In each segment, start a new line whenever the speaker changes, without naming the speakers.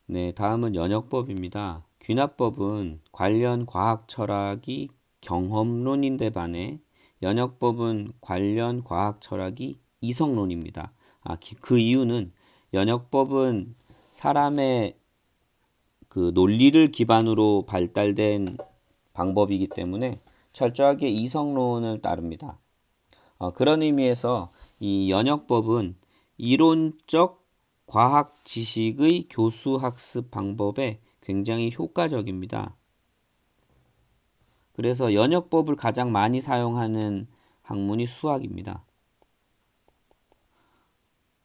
네, 다음은 연역법입니다. 귀납법은 관련 과학 철학이 경험론인데 반해 연역법은 관련 과학 철학이 이성론입니다. 그 이유는 연역법은 사람의 그 논리를 기반으로 발달된 방법이기 때문에 철저하게 이성론을 따릅니다. 그런 의미에서 이 연역법은 이론적 과학 지식의 교수 학습 방법에 굉장히 효과적입니다. 그래서 연역법을 가장 많이 사용하는 학문이 수학입니다.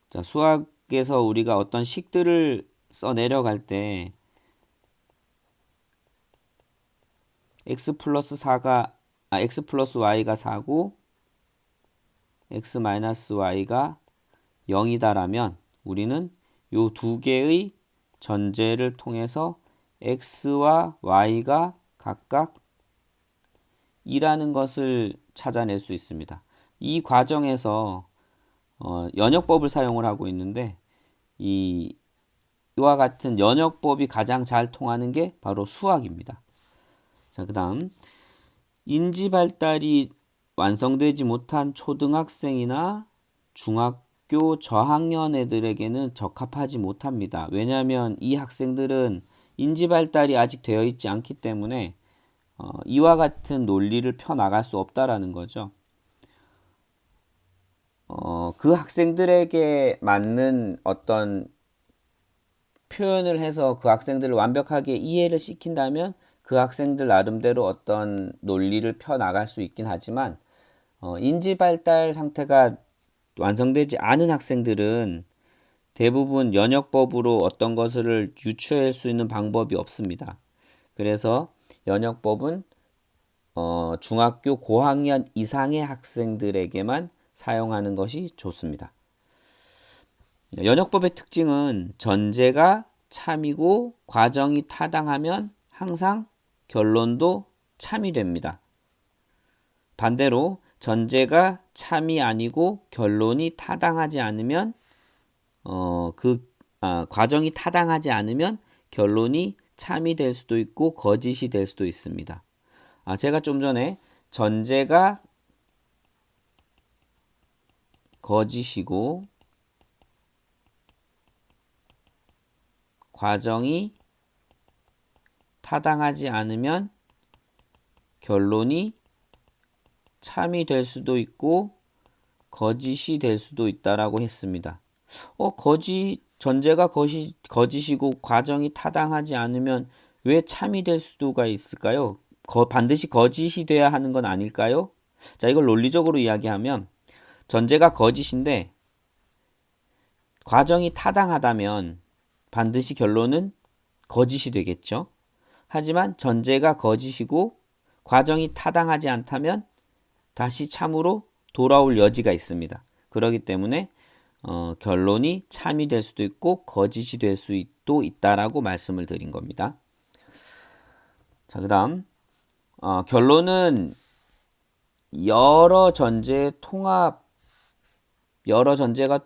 자, 수학에서 우리가 어떤 식들을 써 내려갈 때 x 플러스 4가 x 플러스 y가 4고 x 마이너스 y가 0이다라면 우리는 요 두 개의 전제를 통해서 x와 y가 각각 2라는 것을 찾아낼 수 있습니다. 이 과정에서 연역법을 사용을 하고 있는데 이와 같은 연역법이 가장 잘 통하는 게 바로 수학입니다. 자, 그다음 인지 발달이 완성되지 못한 초등학생이나 중학교 저학년 애들에게는 적합하지 못합니다. 왜냐하면 이 학생들은 인지 발달이 아직 되어 있지 않기 때문에 이와 같은 논리를 펴나갈 수 없다라는 거죠. 그 학생들에게 맞는 어떤 표현을 해서 그 학생들을 완벽하게 이해를 시킨다면 그 학생들 나름대로 어떤 논리를 펴나갈 수 있긴 하지만 인지 발달 상태가 완성되지 않은 학생들은 대부분 연역법으로 어떤 것을 유추할 수 있는 방법이 없습니다. 그래서 연역법은 중학교 고학년 이상의 학생들에게만 사용하는 것이 좋습니다. 연역법의 특징은 전제가 참이고 과정이 타당하면 항상 결론도 참이 됩니다. 반대로 전제가 참이 아니고 결론이 타당하지 않으면 과정이 타당하지 않으면 결론이 참이 될 수도 있고 거짓이 될 수도 있습니다. 제가 좀 전에 전제가 거짓이고 과정이 타당하지 않으면 결론이 참이 될 수도 있고 거짓이 될 수도 있다라고 했습니다. 전제가 거짓이고 과정이 타당하지 않으면 왜 참이 될 수가 있을까요? 반드시 거짓이 돼야 하는 건 아닐까요? 자, 이걸 논리적으로 이야기하면 전제가 거짓인데 과정이 타당하다면 반드시 결론은 거짓이 되겠죠. 하지만 전제가 거짓이고 과정이 타당하지 않다면 다시 참으로 돌아올 여지가 있습니다. 그렇기 때문에 결론이 참이 될 수도 있고 거짓이 될 수도 있다라고 말씀을 드린 겁니다. 자, 그다음 결론은 여러 전제가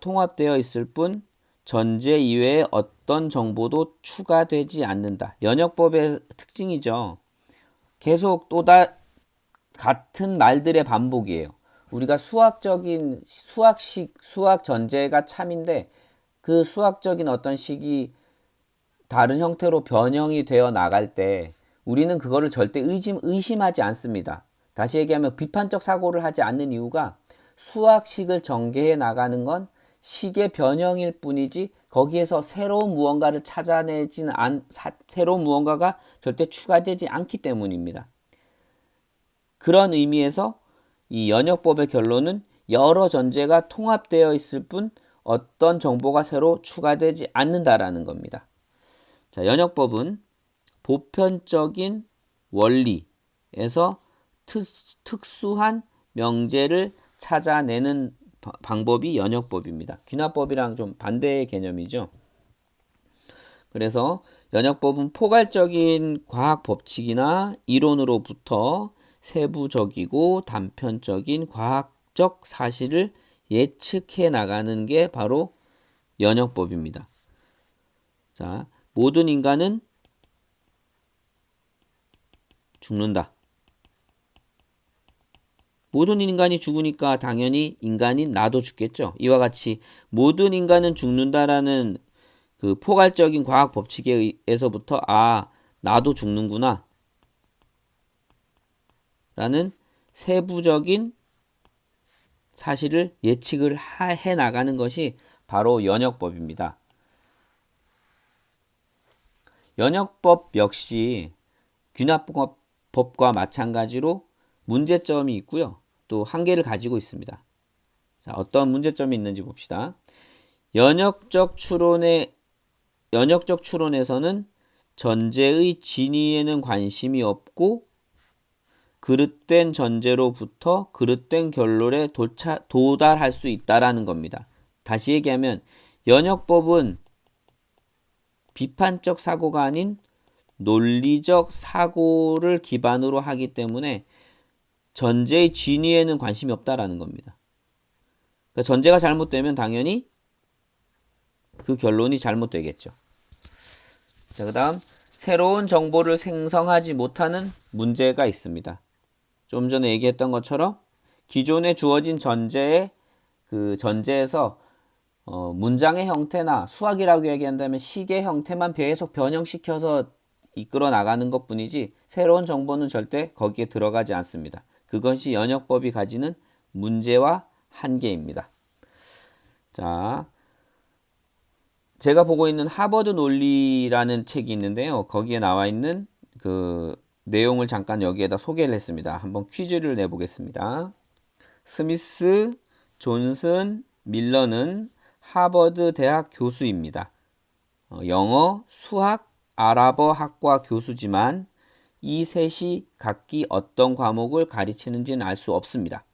통합되어 있을 뿐 전제 이외에 어떤 정보도 추가되지 않는다. 연역법의 특징이죠. 계속 같은 말들의 반복이에요. 우리가 수학 전제가 참인데 그 수학적인 어떤 식이 다른 형태로 변형이 되어 나갈 때 우리는 그거를 절대 의심하지 않습니다. 다시 얘기하면 비판적 사고를 하지 않는 이유가 수학식을 전개해 나가는 건 식의 변형일 뿐이지 거기에서 새로운 무언가를 새로운 무언가가 절대 추가되지 않기 때문입니다. 그런 의미에서 이 연역법의 결론은 여러 전제가 통합되어 있을 뿐 어떤 정보가 새로 추가되지 않는다라는 겁니다. 자, 연역법은 보편적인 원리에서 특수한 명제를 찾아내는 방법이 연역법입니다. 귀납법이랑 좀 반대의 개념이죠. 그래서 연역법은 포괄적인 과학 법칙이나 이론으로부터 세부적이고 단편적인 과학적 사실을 예측해 나가는 게 바로 연역법입니다. 자, 모든 인간은 죽는다. 모든 인간이 죽으니까 당연히 인간인 나도 죽겠죠. 이와 같이 모든 인간은 죽는다라는 그 포괄적인 과학 법칙에 의해서부터 나도 죽는구나 라는 세부적인 사실을 예측을 해 나가는 것이 바로 연역법입니다. 연역법 역시 귀납법과 마찬가지로 문제점이 있고요. 또 한계를 가지고 있습니다. 자, 어떤 문제점이 있는지 봅시다. 연역적 추론에서는 전제의 진위에는 관심이 없고 그릇된 전제로부터 그릇된 결론에 도달할 수 있다라는 겁니다. 다시 얘기하면 연역법은 비판적 사고가 아닌 논리적 사고를 기반으로 하기 때문에 전제의 진위에는 관심이 없다라는 겁니다. 그러니까 전제가 잘못되면 당연히 그 결론이 잘못되겠죠. 자, 그다음 새로운 정보를 생성하지 못하는 문제가 있습니다. 좀 전에 얘기했던 것처럼 기존에 주어진 그 전제에서 문장의 형태나 수학이라고 얘기한다면 식의 형태만 계속 변형시켜서 이끌어 나가는 것뿐이지 새로운 정보는 절대 거기에 들어가지 않습니다. 그것이 연역법이 가지는 문제와 한계입니다. 자, 제가 보고 있는 하버드 논리라는 책이 있는데요. 거기에 나와 있는 그 내용을 잠깐 여기에다 소개를 했습니다. 한번 퀴즈를 내보겠습니다. 스미스, 존슨, 밀러는 하버드 대학 교수입니다. 영어, 수학, 아랍어 학과 교수지만 이 셋이 각기 어떤 과목을 가르치는지는 알 수 없습니다.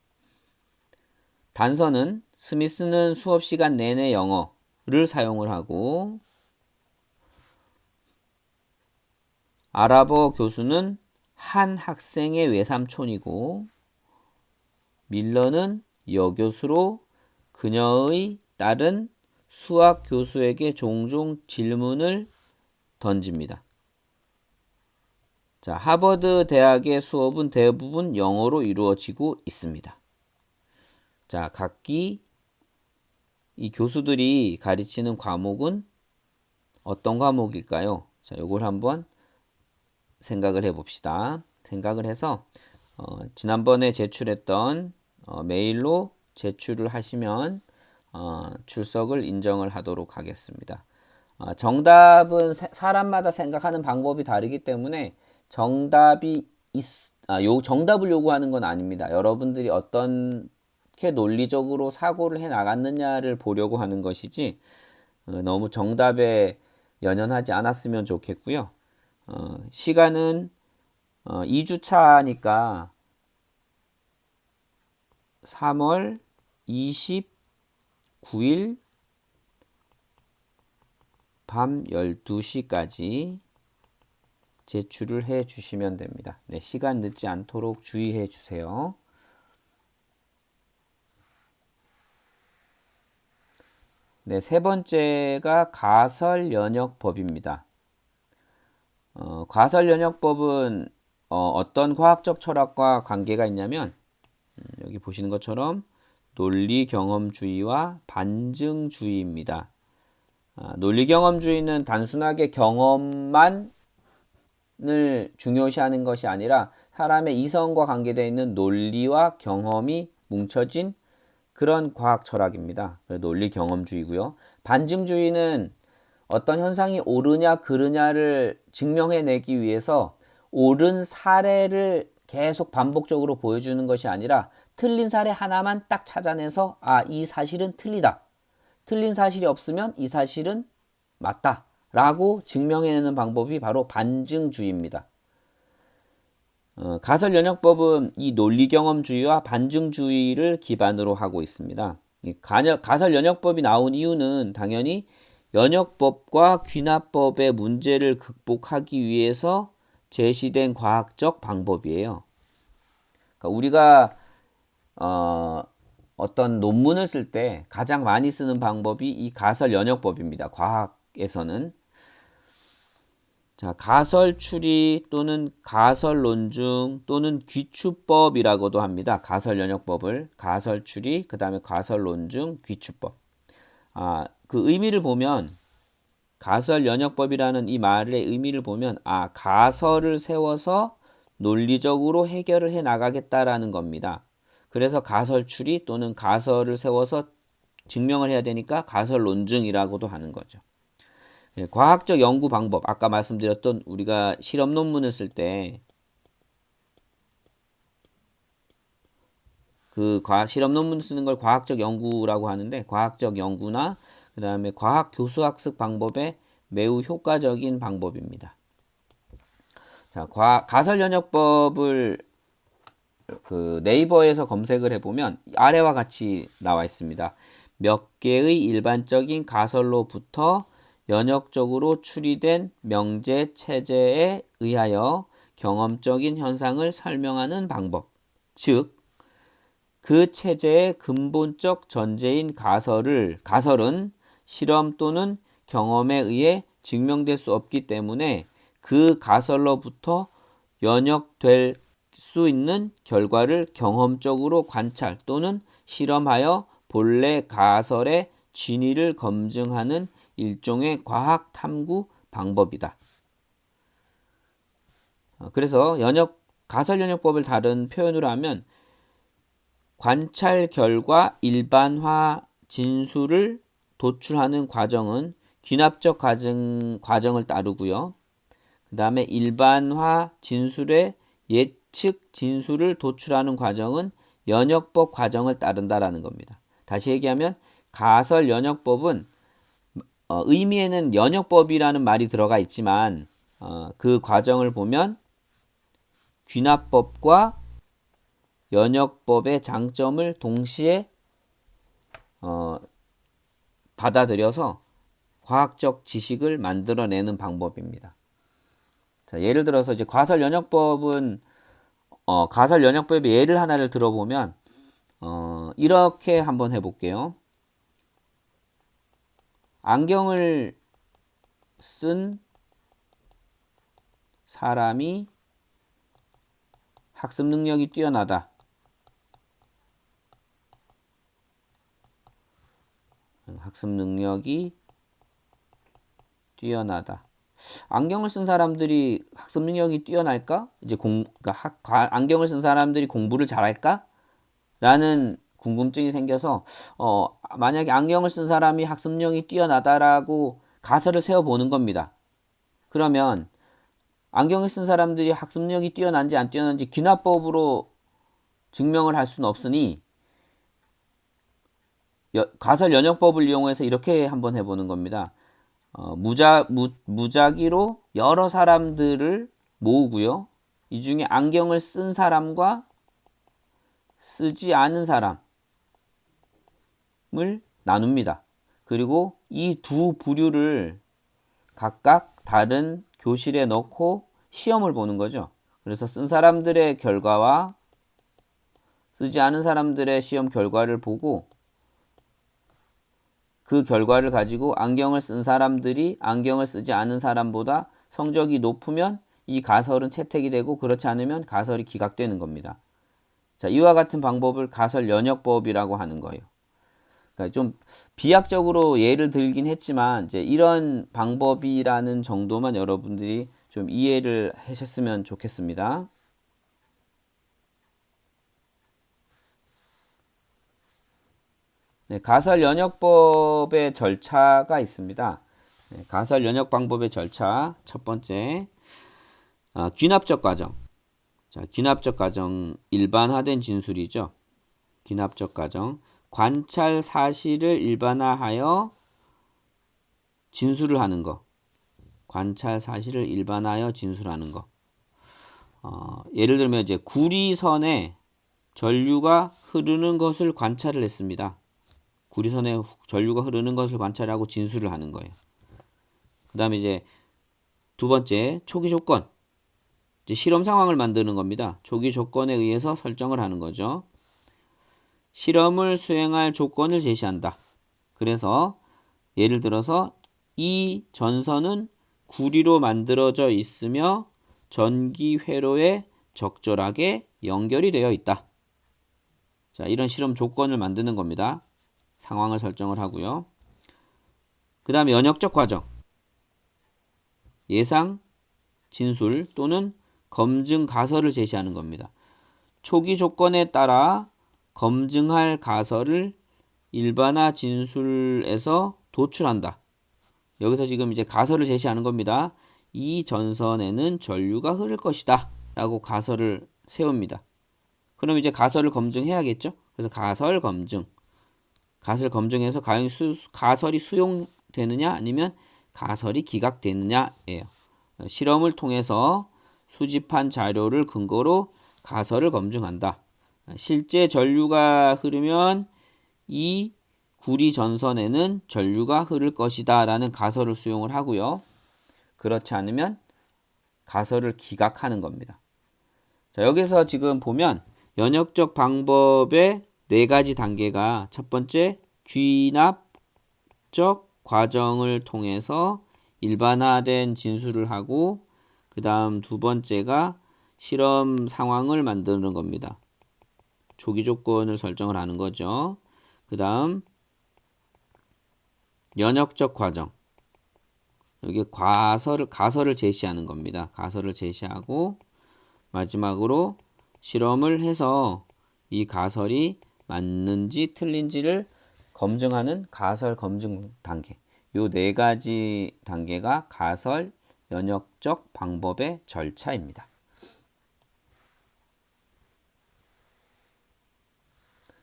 단서는 스미스는 수업 시간 내내 영어를 사용을 하고 아랍어 교수는 한 학생의 외삼촌이고 밀러는 여교수로 그녀의 딸은 수학 교수에게 종종 질문을 던집니다. 자, 하버드 대학의 수업은 대부분 영어로 이루어지고 있습니다. 자, 각기 이 교수들이 가르치는 과목은 어떤 과목일까요? 자, 요걸 한번 생각을 해봅시다. 생각을 해서 지난번에 제출했던 메일로 제출을 하시면 출석을 인정을 하도록 하겠습니다. 정답은 사람마다 생각하는 방법이 다르기 때문에 정답을 요구하는 건 아닙니다. 여러분들이 어떻게 논리적으로 사고를 해 나갔느냐를 보려고 하는 것이지 너무 정답에 연연하지 않았으면 좋겠고요. 시간은 2주차니까 3월 29일 밤 12시까지 제출을 해 주시면 됩니다. 네, 시간 늦지 않도록 주의해 주세요. 네, 세 번째가 가설연역법입니다. 가설연역법은 어떤 과학적 철학과 관계가 있냐면 여기 보시는 것처럼 논리경험주의와 반증주의입니다. 논리경험주의는 단순하게 경험만을 중요시하는 것이 아니라 사람의 이성과 관계되어 있는 논리와 경험이 뭉쳐진 그런 과학 철학입니다. 논리경험주의고요. 반증주의는 어떤 현상이 옳으냐 그르냐를 증명해내기 위해서 옳은 사례를 계속 반복적으로 보여주는 것이 아니라 틀린 사례 하나만 딱 찾아내서 이 사실은 틀리다. 틀린 사실이 없으면 이 사실은 맞다. 라고 증명해내는 방법이 바로 반증주의입니다. 가설연역법은 이 논리경험주의와 반증주의를 기반으로 하고 있습니다. 가설연역법이 나온 이유는 당연히 연역법과 귀납법의 문제를 극복하기 위해서 제시된 과학적 방법이에요. 그러니까 우리가 어떤 논문을 쓸 때 가장 많이 쓰는 방법이 이 가설연역법입니다. 과학에서는. 자, 가설 추리 또는 가설 논증 또는 귀추법이라고도 합니다. 가설 연역법을 가설 추리, 그다음에 가설 논증, 귀추법. 그 의미를 보면 가설 연역법이라는 이 말의 의미를 보면 가설을 세워서 논리적으로 해결을 해 나가겠다라는 겁니다. 그래서 가설 추리 또는 가설을 세워서 증명을 해야 되니까 가설 논증이라고도 하는 거죠. 과학적 연구 방법, 아까 말씀드렸던 우리가 실험 논문을 쓸 때 그 실험 논문 쓰는 걸 과학적 연구라고 하는데, 과학적 연구나 그 다음에 과학 교수학습 방법에 매우 효과적인 방법입니다. 자, 가설 연역법을 그 네이버에서 검색을 해보면 아래와 같이 나와 있습니다. 몇 개의 일반적인 가설로부터 연역적으로 추리된 명제 체제에 의하여 경험적인 현상을 설명하는 방법. 즉, 그 체제의 근본적 전제인 가설은 실험 또는 경험에 의해 증명될 수 없기 때문에 그 가설로부터 연역될 수 있는 결과를 경험적으로 관찰 또는 실험하여 본래 가설의 진위를 검증하는 일종의 과학 탐구 방법이다. 그래서 가설 연역법을 다른 표현으로 하면 관찰 결과 일반화 진술을 도출하는 과정은 귀납적 과정을 따르고요. 그 다음에 일반화 진술의 예측 진술을 도출하는 과정은 연역법 과정을 따른다라는 겁니다. 다시 얘기하면 가설 연역법은 의미에는 연역법이라는 말이 들어가 있지만 그 과정을 보면 귀납법과 연역법의 장점을 동시에 받아들여서 과학적 지식을 만들어내는 방법입니다. 자, 예를 들어서 이제 가설 연역법의 예를 하나를 들어보면 이렇게 한번 해볼게요. 안경을 쓴 사람이 학습 능력이 뛰어나다. 학습 능력이 뛰어나다. 안경을 쓴 사람들이 학습 능력이 뛰어날까? 이제 안경을 쓴 사람들이 공부를 잘할까? 라는 궁금증이 생겨서 만약에 안경을 쓴 사람이 학습 능력이 뛰어나다라고 가설을 세워보는 겁니다. 그러면 안경을 쓴 사람들이 학습 능력이 뛰어난지 안 뛰어난지 귀납법으로 증명을 할 수는 없으니 가설 연역법을 이용해서 이렇게 한번 해보는 겁니다. 무작위로 여러 사람들을 모으고요. 이 중에 안경을 쓴 사람과 쓰지 않은 사람을 나눕니다. 그리고 이 두 부류를 각각 다른 교실에 넣고 시험을 보는 거죠. 그래서 쓴 사람들의 결과와 쓰지 않은 사람들의 시험 결과를 보고 그 결과를 가지고 안경을 쓴 사람들이 안경을 쓰지 않은 사람보다 성적이 높으면 이 가설은 채택이 되고 그렇지 않으면 가설이 기각되는 겁니다. 자, 이와 같은 방법을 가설 연역법이라고 하는 거예요. 그러니까 좀 비약적으로 예를 들긴 했지만 이제 이런 방법이라는 정도만 여러분들이 좀 이해를 하셨으면 좋겠습니다. 네, 가설 연역법의 절차가 있습니다. 네, 가설 연역 방법의 절차 첫 번째, 귀납적 과정. 자, 귀납적 과정 일반화된 진술이죠. 귀납적 과정 관찰 사실을 일반화하여 진술을 하는 거. 관찰 사실을 일반화하여 진술하는 거. 예를 들면 이제 구리선에 전류가 흐르는 것을 관찰을 했습니다. 구리선에 전류가 흐르는 것을 관찰하고 진술을 하는 거예요. 그 다음에 이제 두 번째, 초기 조건. 이제 실험 상황을 만드는 겁니다. 초기 조건에 의해서 설정을 하는 거죠. 실험을 수행할 조건을 제시한다. 그래서 예를 들어서 이 전선은 구리로 만들어져 있으며 전기 회로에 적절하게 연결이 되어 있다. 자, 이런 실험 조건을 만드는 겁니다. 상황을 설정을 하고요. 그 다음에 연역적 과정. 예상, 진술 또는 검증 가설을 제시하는 겁니다. 초기 조건에 따라 검증할 가설을 일반화 진술에서 도출한다. 여기서 지금 이제 가설을 제시하는 겁니다. 이 전선에는 전류가 흐를 것이다 라고 가설을 세웁니다. 그럼 이제 가설을 검증해야겠죠. 그래서 가설 검증. 가설 검증해서 가설이 수용되느냐 아니면 가설이 기각되느냐예요. 실험을 통해서 수집한 자료를 근거로 가설을 검증한다. 실제 전류가 흐르면 이 구리 전선에는 전류가 흐를 것이다 라는 가설을 수용을 하고요. 그렇지 않으면 가설을 기각하는 겁니다. 자, 여기서 지금 보면 연역적 방법의 4가지 단계가 첫 번째 귀납적 과정을 통해서 일반화된 진술을 하고 그 다음 두 번째가 실험 상황을 만드는 겁니다. 초기 조건을 설정을 하는 거죠. 그 다음 연역적 과정. 여기 가설을 제시하는 겁니다. 가설을 제시하고 마지막으로 실험을 해서 이 가설이 맞는지 틀린지를 검증하는 가설 검증 단계. 요 4가지 단계가 가설 연역적 방법의 절차입니다.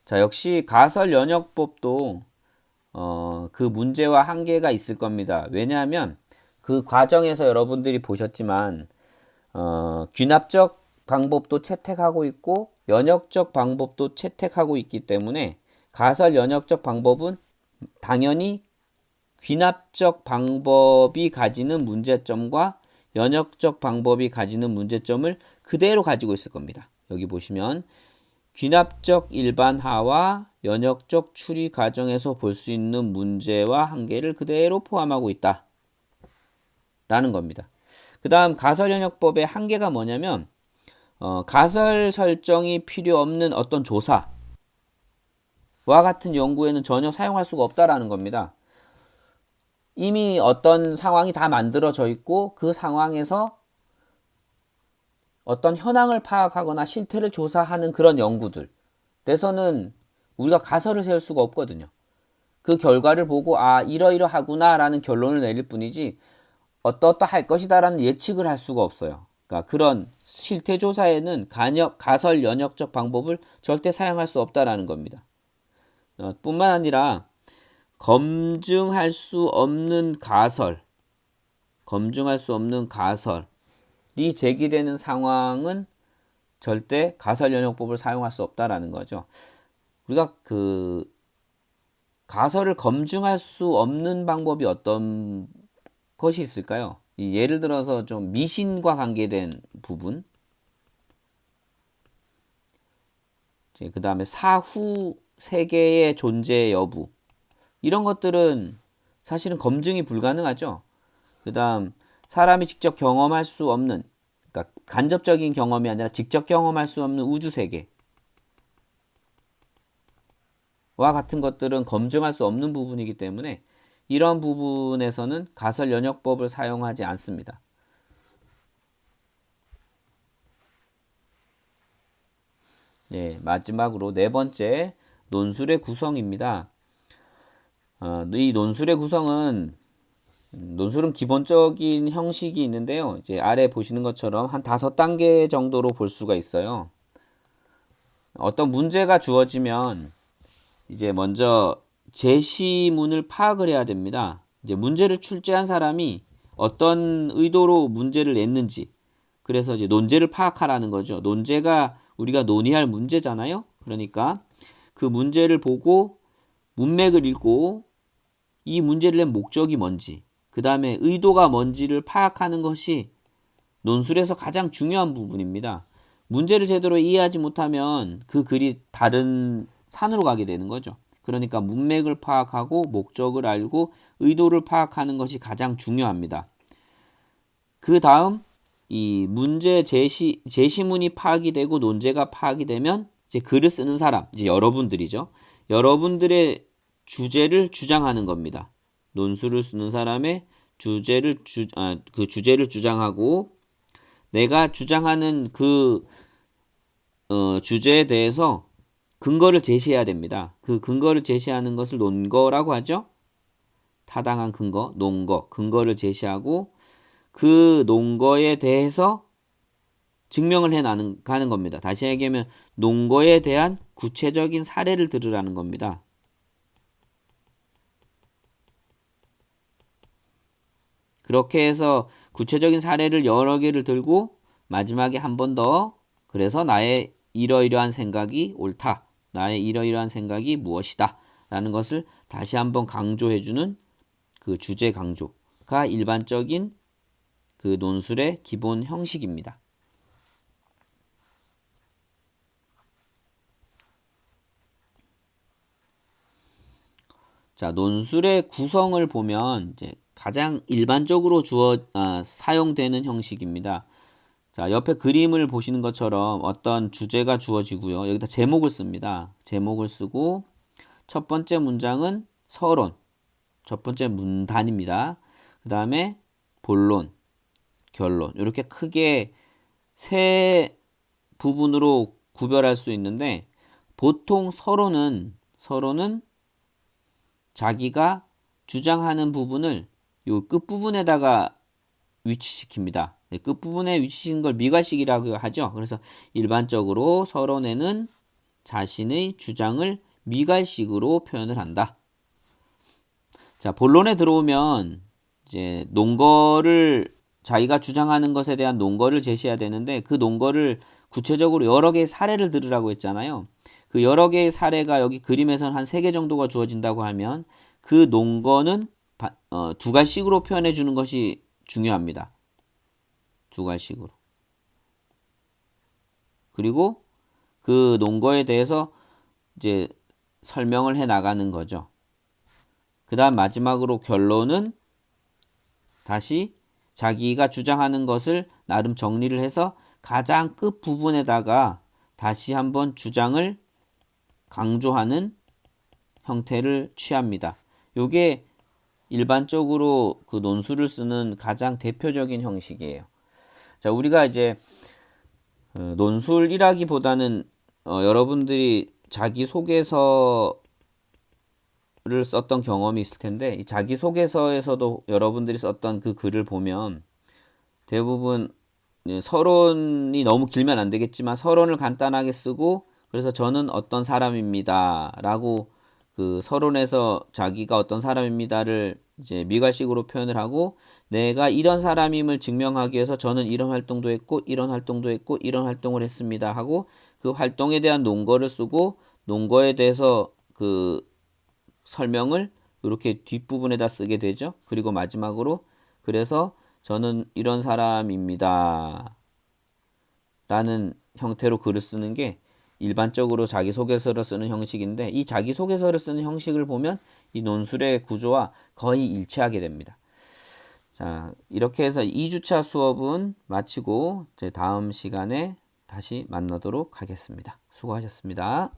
자, 역시 가설 연역법도 그 문제와 한계가 있을 겁니다. 왜냐하면 그 과정에서 여러분들이 보셨지만 귀납적 방법도 채택하고 있고 연역적 방법도 채택하고 있기 때문에 가설 연역적 방법은 당연히 귀납적 방법이 가지는 문제점과 연역적 방법이 가지는 문제점을 그대로 가지고 있을 겁니다. 여기 보시면 귀납적 일반화와 연역적 추리 과정에서 볼 수 있는 문제와 한계를 그대로 포함하고 있다 라는 겁니다. 그 다음 가설연역법의 한계가 뭐냐면 가설 설정이 필요 없는 어떤 조사와 같은 연구에는 전혀 사용할 수가 없다라는 겁니다. 이미 어떤 상황이 다 만들어져 있고 그 상황에서 어떤 현황을 파악하거나 실태를 조사하는 그런 연구들에서는 우리가 가설을 세울 수가 없거든요. 그 결과를 보고 이러이러하구나 라는 결론을 내릴 뿐이지 어떠할 것이다 라는 예측을 할 수가 없어요. 그러니까 그런 실태 조사에는 가설 연역적 방법을 절대 사용할 수 없다라는 겁니다. 뿐만 아니라 검증할 수 없는 가설이 제기되는 상황은 절대 가설 연역법을 사용할 수 없다라는 거죠. 우리가 그 가설을 검증할 수 없는 방법이 어떤 것이 있을까요? 예를 들어서 좀 미신과 관계된 부분, 그 다음에 사후 세계의 존재 여부, 이런 것들은 사실은 검증이 불가능하죠. 그 다음 사람이 직접 경험할 수 없는, 그러니까 간접적인 경험이 아니라 직접 경험할 수 없는 우주세계와 같은 것들은 검증할 수 없는 부분이기 때문에 이런 부분에서는 가설 연역법을 사용하지 않습니다. 네, 마지막으로 4번째 논술의 구성입니다. 이 논술의 구성은 논술은 기본적인 형식이 있는데요. 이제 아래 보시는 것처럼 한 5단계 정도로 볼 수가 있어요. 어떤 문제가 주어지면 이제 먼저 제시문을 파악을 해야 됩니다. 이제 문제를 출제한 사람이 어떤 의도로 문제를 냈는지, 그래서 이제 논제를 파악하라는 거죠. 논제가 우리가 논의할 문제잖아요. 그러니까 그 문제를 보고 문맥을 읽고 이 문제를 낸 목적이 뭔지, 그 다음에 의도가 뭔지를 파악하는 것이 논술에서 가장 중요한 부분입니다. 문제를 제대로 이해하지 못하면 그 글이 다른 산으로 가게 되는 거죠. 그러니까 문맥을 파악하고 목적을 알고 의도를 파악하는 것이 가장 중요합니다. 그 다음 이 문제 제시문이 파악이 되고 논제가 파악이 되면 이제 글을 쓰는 사람, 이제 여러분들이죠. 여러분들의 주제를 주장하는 겁니다. 논술을 쓰는 사람의 그 주제를 주장하고 내가 주장하는 그 주제에 대해서 근거를 제시해야 됩니다. 그 근거를 제시하는 것을 논거라고 하죠. 타당한 근거, 논거, 근거를 제시하고 그 논거에 대해서 증명을 가는 겁니다. 다시 얘기하면 논거에 대한 구체적인 사례를 들으라는 겁니다. 그렇게 해서 구체적인 사례를 여러 개를 들고 마지막에 한 번 더 그래서 나의 이러이러한 생각이 옳다. 나의 이러이러한 생각이 무엇이다. 라는 것을 다시 한번 강조해주는 그 주제 강조가 일반적인 그 논술의 기본 형식입니다. 자, 논술의 구성을 보면 이제 가장 일반적으로 사용되는 형식입니다. 자, 옆에 그림을 보시는 것처럼 어떤 주제가 주어지고요. 여기다 제목을 씁니다. 제목을 쓰고 첫 번째 문장은 서론, 첫 번째 문단입니다. 그 다음에 본론, 결론 이렇게 크게 세 부분으로 구별할 수 있는데 보통 서론은 자기가 주장하는 부분을 요 끝부분에다가 위치시킵니다. 끝부분에 위치시킨 걸 미괄식이라고 하죠. 그래서 일반적으로 서론에는 자신의 주장을 미괄식으로 표현을 한다. 자, 본론에 들어오면 이제 논거를 자기가 주장하는 것에 대한 논거를 제시해야 되는데 그 논거를 구체적으로 여러 개의 사례를 들으라고 했잖아요. 그 여러 개의 사례가 여기 그림에서는 한 3개 정도가 주어진다고 하면 그 논거는 두 가지식으로 표현해 주는 것이 중요합니다. 두 가지식으로. 그리고 그 논거에 대해서 이제 설명을 해 나가는 거죠. 그 다음 마지막으로 결론은 다시 자기가 주장하는 것을 나름 정리를 해서 가장 끝 부분에다가 다시 한번 주장을 강조하는 형태를 취합니다. 요게 일반적으로 그 논술을 쓰는 가장 대표적인 형식이에요. 자, 우리가 이제 논술이라기보다는 여러분들이 자기소개서를 썼던 경험이 있을 텐데 이 자기소개서에서도 여러분들이 썼던 그 글을 보면 대부분 서론이 너무 길면 안 되겠지만 서론을 간단하게 쓰고 그래서 저는 어떤 사람입니다 라고 그 서론에서 자기가 어떤 사람입니다를 이제 미괄식으로 표현을 하고 내가 이런 사람임을 증명하기 위해서 저는 이런 활동도 했고 이런 활동도 했고 이런 활동을 했습니다 하고 그 활동에 대한 논거를 쓰고 논거에 대해서 그 설명을 이렇게 뒷부분에다 쓰게 되죠. 그리고 마지막으로 그래서 저는 이런 사람입니다 라는 형태로 글을 쓰는 게 일반적으로 자기소개서를 쓰는 형식인데 이 자기소개서를 쓰는 형식을 보면 이 논술의 구조와 거의 일치하게 됩니다. 자, 이렇게 해서 2주차 수업은 마치고 이제 다음 시간에 다시 만나도록 하겠습니다. 수고하셨습니다.